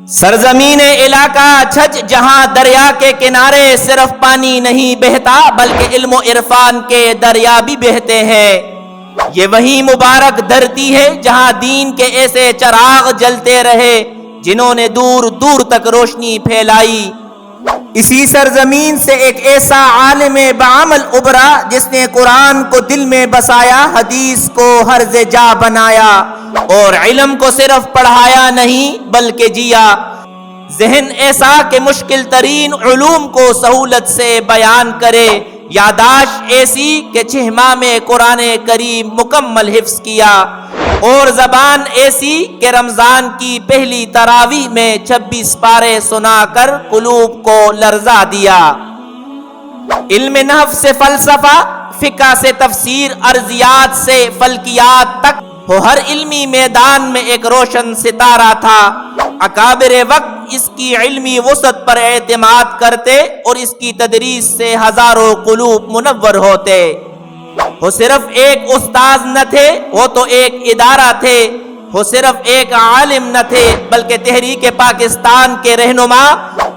سرزمین علاقہ چھچ جہاں دریا کے کنارے صرف پانی نہیں بہتا بلکہ علم و عرفان کے دریا بھی بہتے ہیں۔ یہ وہی مبارک دھرتی ہے جہاں دین کے ایسے چراغ جلتے رہے جنہوں نے دور دور تک روشنی پھیلائی۔ اسی سرزمین سے ایک ایسا عالم بعمل ابھرا جس نے قرآن کو دل میں بسایا، حدیث کو حرز جا بنایا اور علم کو صرف پڑھایا نہیں بلکہ جیا۔ ذہن ایسا کہ مشکل ترین علوم کو سہولت سے بیان کرے، یاداشت ایسی کہ 6 ماہ میں قرآن کریم مکمل حفظ کیا، اور زبان ایسی کہ رمضان کی پہلی تراویح میں 26 پارے سنا کر قلوب کو لرزا دیا۔ علم نحو سے فلسفہ، فقہ سے تفسیر، ارضیات سے فلکیات تک وہ ہر علمی میدان میں ایک روشن ستارہ تھا۔ اکابر وقت اس کی علمی وسعت پر اعتماد کرتے اور اس کی تدریس سے ہزاروں قلوب منور ہوتے۔ وہ صرف ایک استاذ نہ تھے، وہ تو ایک ادارہ تھے۔ وہ صرف ایک عالم نہ تھے بلکہ تحریک پاکستان کے رہنما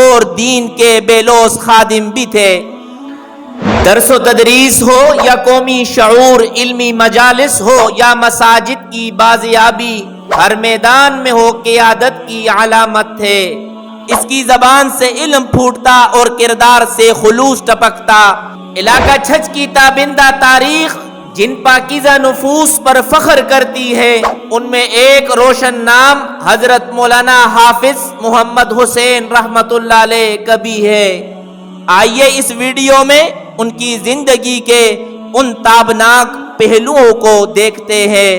اور دین کے بے لوث خادم بھی تھے۔ درس و تدریس ہو یا قومی شعور، علمی مجالس ہو یا مساجد کی بازیابی، ہر میدان میں ہو قیادت کی علامت تھے۔ اس کی زبان سے علم پھوٹتا اور کردار سے خلوص ٹپکتا۔ علاقہ چھچ کی تابندہ تاریخ جن پاکیزہ نفوس پر فخر کرتی ہے، ان میں ایک روشن نام حضرت مولانا حافظ محمد حسین رحمت اللہ علیہ کا بھی ہے۔ آئیے اس ویڈیو میں ان کی زندگی کے ان تابناک پہلوؤں کو دیکھتے ہیں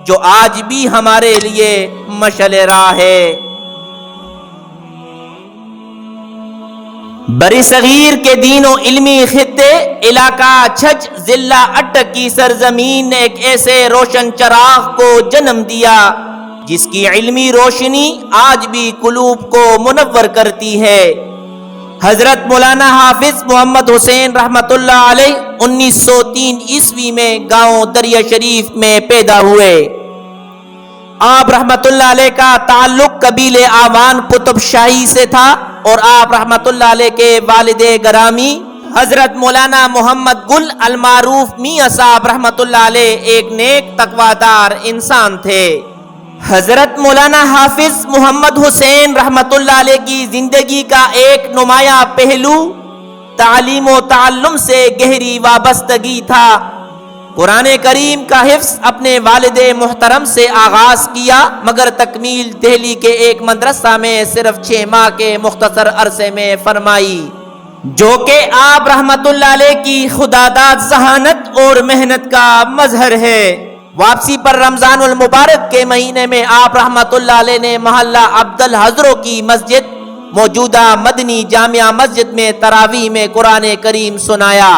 جو آج بھی ہمارے لیے مشعل راہ ہے۔ بری صغیر کے دین و علمی خطے علاقہ چھچ ضلع اٹک کی سرزمین نے ایک ایسے روشن چراغ کو جنم دیا جس کی علمی روشنی آج بھی قلوب کو منور کرتی ہے۔ حضرت مولانا حافظ محمد حسین رحمت اللہ علیہ 1903 عیسوی میں گاؤں دریا شریف میں پیدا ہوئے۔ آپ رحمت اللہ علیہ کا تعلق قبیلے آوان قطب شاہی سے تھا اور آپ رحمت اللہ علیہ کے والد گرامی حضرت مولانا محمد گل المعروف میاں صاحب رحمت اللہ علیہ ایک نیک تقوادار انسان تھے۔ حضرت مولانا حافظ محمد حسین رحمت اللہ علیہ کی زندگی کا ایک نمایاں پہلو تعلیم و تعلم سے گہری وابستگی تھا۔ قرآن کریم کا حفظ اپنے والد محترم سے آغاز کیا مگر تکمیل دہلی کے ایک مدرسہ میں صرف 6 ماہ کے مختصر عرصے میں فرمائی، جو کہ آپ رحمت اللہ علیہ کی خداداد ذہانت اور محنت کا مظہر ہے۔ واپسی پر رمضان المبارک کے مہینے میں آپ رحمت اللہ علیہ نے محلہ عبد الحضروں کی مسجد موجودہ مدنی جامعہ مسجد میں تراویح میں قرآن کریم سنایا،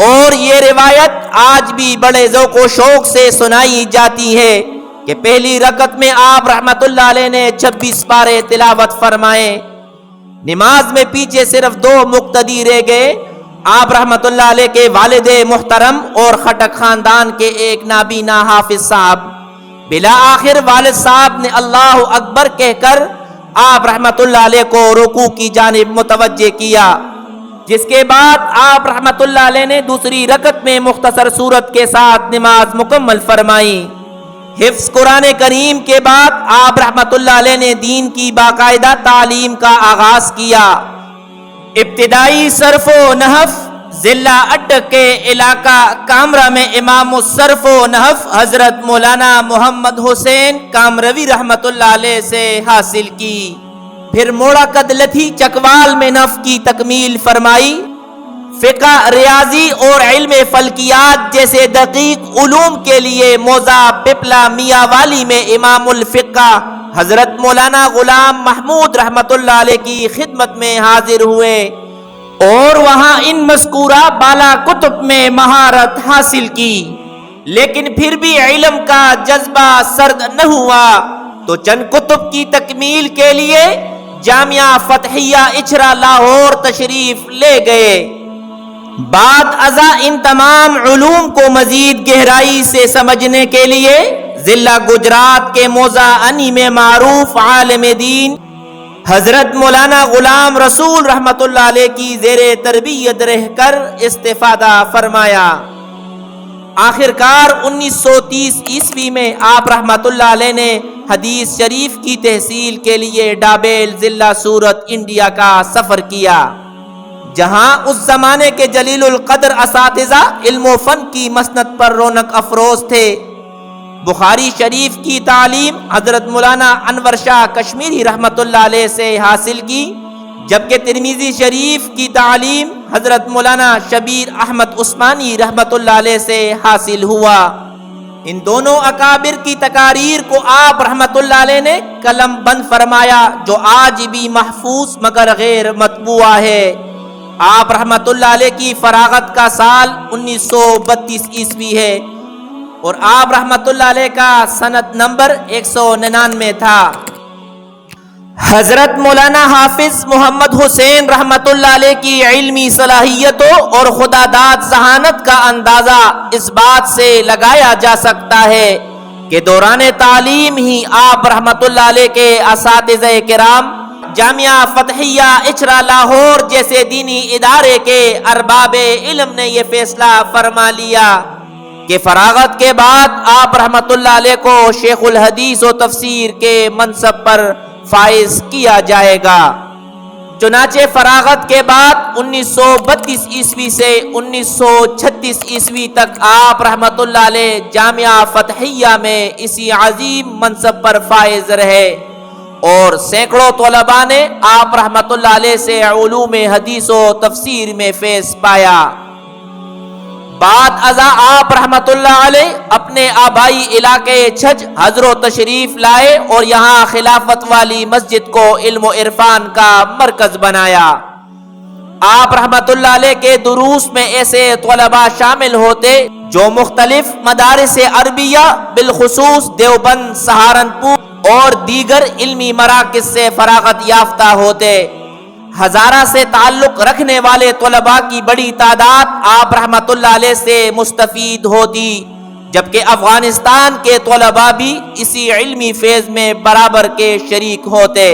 اور یہ روایت آج بھی بڑے ذوق و شوق سے سنائی جاتی ہے کہ پہلی رکعت میں آپ رحمت اللہ علیہ نے 26 پارے تلاوت فرمائے۔ نماز میں پیچھے صرف 2 مقتدی رہ گئے، آپ رحمت اللہ علیہ کے والد محترم اور خٹک خاندان کے ایک نابینا حافظ صاحب۔ بلا آخر والد صاحب نے اللہ اکبر کہہ کر آپ رحمت اللہ علیہ کو رکوع کی جانب متوجہ کیا، جس کے بعد آپ رحمت اللہ علیہ نے دوسری رکعت میں مختصر سورت کے ساتھ نماز مکمل فرمائی۔ حفظ قرآن کریم کے بعد آپ رحمت اللہ علیہ نے دین کی باقاعدہ تعلیم کا آغاز کیا۔ ابتدائی صرف و نحو ضلع اٹک کے علاقہ کامرا میں امام الصرف و نحو حضرت مولانا محمد حسین کامروی رحمت اللہ علیہ سے حاصل کی، پھر موڑا قد لتھی چکوال میں نحو کی تکمیل فرمائی۔ فقہ، ریاضی اور علم فلکیات جیسے دقیق علوم کے لیے موزہ پپلا میاں والی میں امام الفقہ حضرت مولانا غلام محمود رحمت اللہ علیہ کی خدمت میں حاضر ہوئے اور وہاں ان مذکورہ بالا کتب میں مہارت حاصل کی، لیکن پھر بھی علم کا جذبہ سرد نہ ہوا تو چند کتب کی تکمیل کے لیے جامعہ فتحیہ اچھرا لاہور تشریف لے گئے۔ بعد ازاں ان تمام علوم کو مزید گہرائی سے سمجھنے کے لیے ضلع گجرات کے موزہ انی میں معروف عالم دین حضرت مولانا غلام رسول رحمت اللہ علیہ کی زیر تربیت رہ کر استفادہ فرمایا۔ آخرکار 1930 عیسوی میں آپ رحمت اللہ علیہ نے حدیث شریف کی تحصیل کے لیے ڈابیل ضلع سورت انڈیا کا سفر کیا، جہاں اس زمانے کے جلیل القدر اساتذہ علم و فن کی مسند پر رونق افروز تھے۔ بخاری شریف کی تعلیم حضرت مولانا انور شاہ کشمیری رحمت اللہ علیہ سے حاصل کی، جبکہ ترمذی شریف کی تعلیم حضرت مولانا شبیر احمد عثمانی رحمت اللہ علیہ سے حاصل ہوا۔ ان دونوں اکابر کی تقاریر کو آپ رحمت اللہ علیہ نے قلم بند فرمایا، جو آج بھی محفوظ مگر غیر مطبوع ہے۔ آپ رحمت اللہ علیہ کی فراغت کا سال 1932 عیسوی ہے اور آپ رحمت اللہ علیہ کا سند نمبر 199 تھا۔ حضرت مولانا حافظ محمد حسین رحمت اللہ علیہ کی علمی صلاحیتوں اور خدا داد ذہانت کا اندازہ اس بات سے لگایا جا سکتا ہے کہ دوران تعلیم ہی آپ رحمت اللہ علیہ کے اساتذہ کرام جامعہ فتحیہ اچرا لاہور جیسے دینی ادارے کے ارباب علم نے یہ فیصلہ فرما لیا کہ فراغت کے بعد آپ رحمت اللہ علیہ کو شیخ الحدیث و تفسیر کے منصب پر فائز کیا جائے گا۔ چنانچہ فراغت کے بعد 1932 عیسوی سے 1936 عیسوی تک آپ رحمت اللہ علیہ جامعہ فتحیہ میں اسی عظیم منصب پر فائز رہے اور سینکڑوں طلباء نے آپ رحمت اللہ علیہ سے علوم حدیث و تفسیر میں فیض پایا۔ بعد ازاں آپ رحمت اللہ علیہ اپنے آبائی علاقے چھج حضر تشریف لائے اور یہاں خلافت والی مسجد کو علم و عرفان کا مرکز بنایا۔ آپ رحمت اللہ علیہ کے دروس میں ایسے طلباء شامل ہوتے جو مختلف مدارس عربیہ بالخصوص دیوبند، سہارنپور اور دیگر علمی مراکز سے فراغت یافتہ ہوتے۔ ہزارہ سے تعلق رکھنے والے طلباء کی بڑی تعداد آپ رحمت اللہ علیہ سے مستفید ہوتی، جبکہ افغانستان کے طلباء بھی اسی علمی فیض میں برابر کے شریک ہوتے۔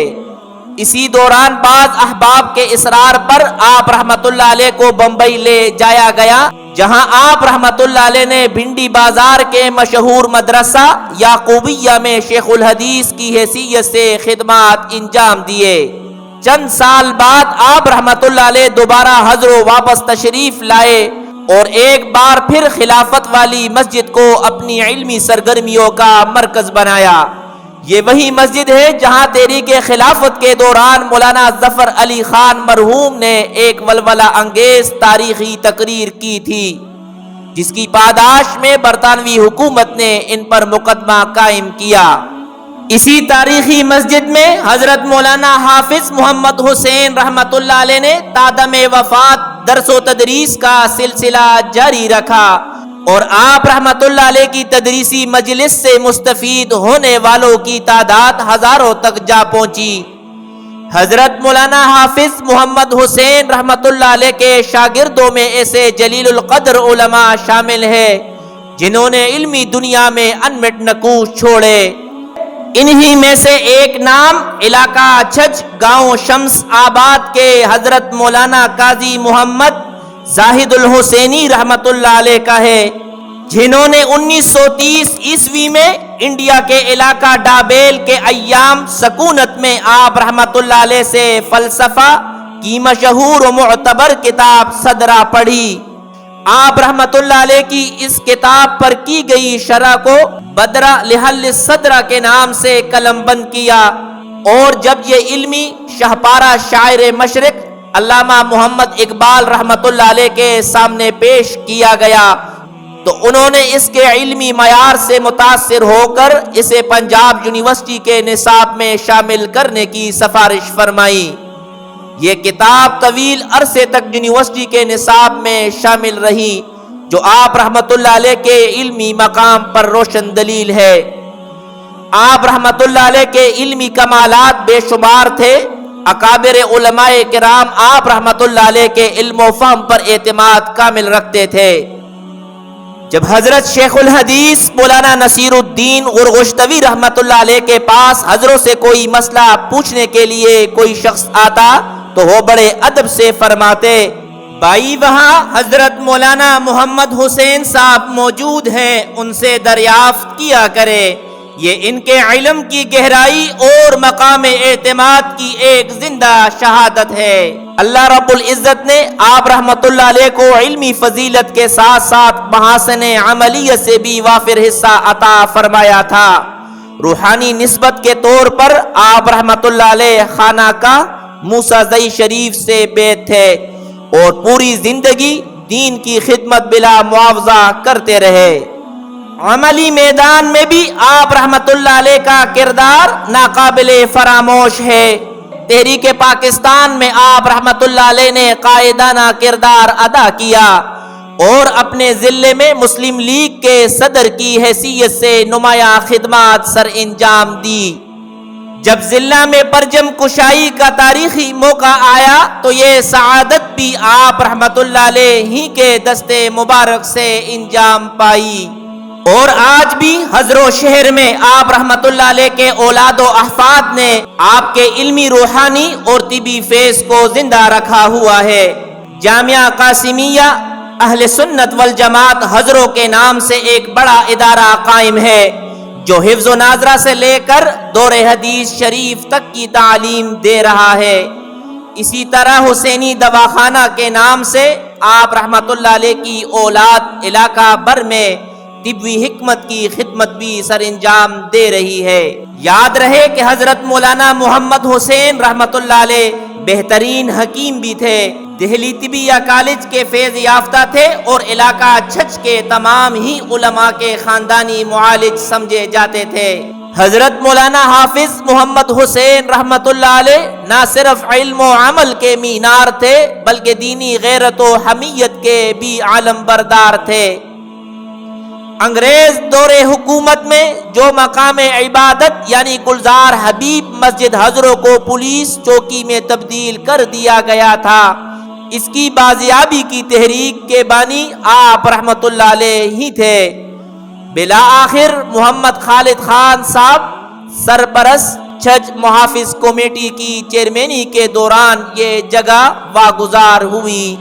اسی دوران بعض احباب کے اصرار پر آپ رحمت اللہ علیہ کو بمبئی لے جایا گیا، جہاں آپ رحمت اللہ علیہ نے بھنڈی بازار کے مشہور مدرسہ یعقوبیہ میں شیخ الحدیث کی حیثیت سے خدمات انجام دیے۔ چند سال بعد آپ رحمت اللہ علیہ دوبارہ حضر واپس تشریف لائے اور ایک بار پھر خلافت والی مسجد کو اپنی علمی سرگرمیوں کا مرکز بنایا۔ یہ وہی مسجد ہے جہاں تحریک خلافت کے دوران مولانا ظفر علی خان مرحوم نے ایک ولولہ انگیز تاریخی تقریر کی تھی، جس کی پاداش میں برطانوی حکومت نے ان پر مقدمہ قائم کیا۔ اسی تاریخی مسجد میں حضرت مولانا حافظ محمد حسین رحمت اللہ علیہ نے تادم وفات درس و تدریس کا سلسلہ جاری رکھا اور آپ رحمت اللہ علیہ کی تدریسی مجلس سے مستفید ہونے والوں کی تعداد ہزاروں تک جا پہنچی۔ حضرت مولانا حافظ محمد حسین رحمت اللہ علیہ کے شاگردوں میں ایسے جلیل القدر علماء شامل ہیں جنہوں نے علمی دنیا میں انمٹ نقوش چھوڑے۔ انہی میں سے ایک نام علاقہ چھج گاؤں شمس آباد کے حضرت مولانا قاضی محمد زاہد الحسینی رحمت اللہ علیہ کا ہے، جنہوں نے 1930 عیسوی میں انڈیا کے علاقہ ڈابیل کے ایام سکونت میں آپ رحمت اللہ علیہ سے فلسفہ کی مشہور و معتبر کتاب صدرہ پڑھی۔ آپ رحمت اللہ علیہ کی اس کتاب پر کی گئی شرح کو بدرہ لحل صدرہ کے نام سے قلم بند کیا، اور جب یہ علمی شہپارہ شاعر مشرق علامہ محمد اقبال رحمت اللہ علیہ کے سامنے پیش کیا گیا تو انہوں نے اس کے علمی معیار سے متاثر ہو کر اسے پنجاب یونیورسٹی کے نصاب میں شامل کرنے کی سفارش فرمائی۔ یہ کتاب طویل عرصے تک یونیورسٹی کے نصاب میں شامل رہی، جو آپ رحمت اللہ علیہ کے علمی مقام پر روشن دلیل ہے۔ آپ رحمت اللہ علیہ کے علمی کمالات بے شمار تھے۔ اکابر علماء کرام آپ رحمت اللہ علیہ کے علم و فہم پر اعتماد کامل رکھتے تھے۔ جب حضرت شیخ الحدیث مولانا نصیر الدین غرغشتوی رحمت اللہ علیہ کے پاس حضرت سے کوئی مسئلہ پوچھنے کے لیے کوئی شخص آتا تو وہ بڑے ادب سے فرماتے، بھائی وہاں حضرت مولانا محمد حسین صاحب موجود ہیں، ان سے دریافت کیا کرے، یہ ان کے علم کی گہرائی اور مقام اعتماد کی ایک زندہ شہادت ہے۔ اللہ رب العزت نے آپ رحمت اللہ علیہ کو علمی فضیلت کے ساتھ ساتھ محاسن عملیت سے بھی وافر حصہ عطا فرمایا تھا۔ روحانی نسبت کے طور پر آپ رحمت اللہ علیہ خانہ کا موسیٰ زئی شریف سے بیت تھے اور پوری زندگی دین کی خدمت بلا معاوضہ کرتے رہے۔ عملی میدان میں بھی آپ رحمت اللہ علیہ کا کردار ناقابل فراموش ہے۔ تحریک پاکستان میں آپ رحمت اللہ علیہ نے قائدانہ کردار ادا کیا اور اپنے ضلع میں مسلم لیگ کے صدر کی حیثیت سے نمایاں خدمات سر انجام دی۔ جب ضلع میں پرچم کشائی کا تاریخی موقع آیا تو یہ سعادت بھی آپ رحمت اللہ علیہ ہی کے دستے مبارک سے انجام پائی، اور آج بھی حضرت شہر میں آپ رحمت اللہ علیہ کے اولاد و احفاد نے آپ کے علمی، روحانی اور طبی فیض کو زندہ رکھا ہوا ہے۔ جامعہ قاسمیہ اہل سنت والجماعت حضرت کے نام سے ایک بڑا ادارہ قائم ہے جو حفظ و ناظرہ سے لے کر دور حدیث شریف تک کی تعلیم دے رہا ہے۔ اسی طرح حسینی دواخانہ کے نام سے آپ رحمت اللہ علیہ کی اولاد علاقہ بھر میں طبی حکمت کی خدمت بھی سر انجام دے رہی ہے۔ یاد رہے کہ حضرت مولانا محمد حسین رحمت اللہ علیہ بہترین حکیم بھی تھے، دہلی طبیہ کالج کے فیض یافتہ تھے اور علاقہ چھچ کے تمام ہی علماء کے خاندانی معالج سمجھے جاتے تھے۔ حضرت مولانا حافظ محمد حسین رحمت اللہ علیہ نہ صرف علم و عمل کے مینار تھے بلکہ دینی غیرت و حمیت کے بھی علم بردار تھے۔ انگریز دور حکومت میں جو مقام عبادت یعنی گلزار حبیب مسجد حضرت کو پولیس چوکی میں تبدیل کر دیا گیا تھا، اس کی بازیابی کی تحریک کے بانی آپ رحمت اللہ علیہ ہی تھے۔ بالآخر محمد خالد خان صاحب سرپرست چھج محافظ کمیٹی کی چیئرمینی کے دوران یہ جگہ واگزار ہوئی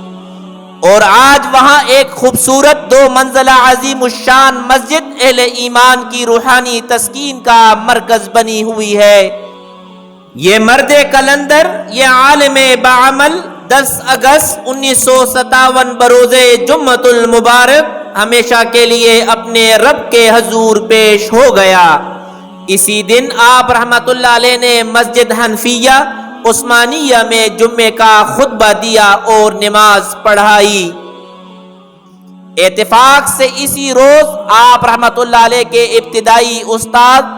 اور آج وہاں ایک خوبصورت 2 منزلہ عظیم الشان مسجد اہل ایمان کی روحانی تسکین کا مرکز بنی ہوئی ہے۔ یہ مرد کلندر، یہ عالم بعمل 10 اگست 1957 بروز جمعۃ المبارک ہمیشہ کے لیے اپنے رب کے حضور پیش ہو گیا۔ اسی دن آپ رحمت اللہ علیہ نے مسجد حنفیہ عثمانیہ میں جمعے کا خطبہ دیا اور نماز پڑھائی۔ اتفاق سے اسی روز آپ رحمت اللہ علیہ کے ابتدائی استاد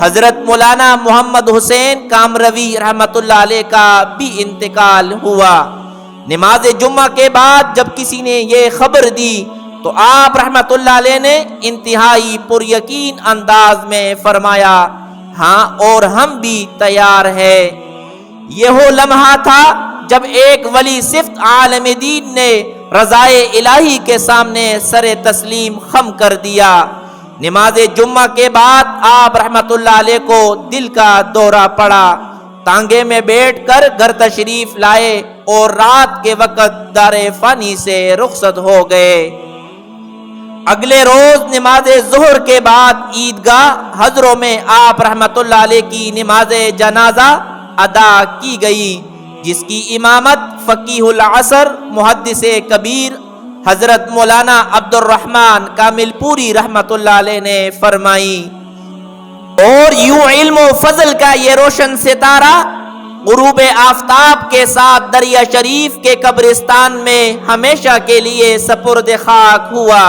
حضرت مولانا محمد حسین کامروی رحمت اللہ علیہ کا بھی انتقال ہوا۔ نماز جمعہ کے بعد جب کسی نے یہ خبر دی تو آپ رحمت اللہ علیہ نے انتہائی پر یقین انداز میں فرمایا، ہاں اور ہم بھی تیار ہیں۔ یہ وہ لمحہ تھا جب ایک ولی صفت عالم دین نے رضائے الہی کے سامنے سر تسلیم خم کر دیا۔ نماز جمعہ کے بعد آپ رحمت اللہ علیہ کو دل کا دورہ پڑا، تانگے میں بیٹھ کر گھر تشریف لائے اور رات کے وقت دار فانی سے رخصت ہو گئے۔ اگلے روز نماز ظہر کے بعد عیدگاہ حضروں میں آپ رحمت اللہ علیہ کی نماز جنازہ ادا کی گئی، جس کی امامت فقیہ العصر محدث کبیر حضرت مولانا عبد الرحمن کامل پوری رحمت اللہ علیہ نے فرمائی۔ اور یوں علم و فضل کا یہ روشن ستارہ غروب آفتاب کے ساتھ دریا شریف کے قبرستان میں ہمیشہ کے لیے سپرد خاک ہوا۔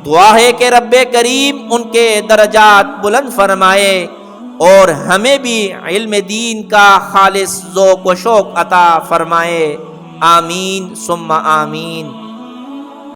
دعا ہے کہ رب کریم ان کے درجات بلند فرمائے اور ہمیں بھی علم دین کا خالص ذوق و شوق عطا فرمائے۔ آمین ثم آمین۔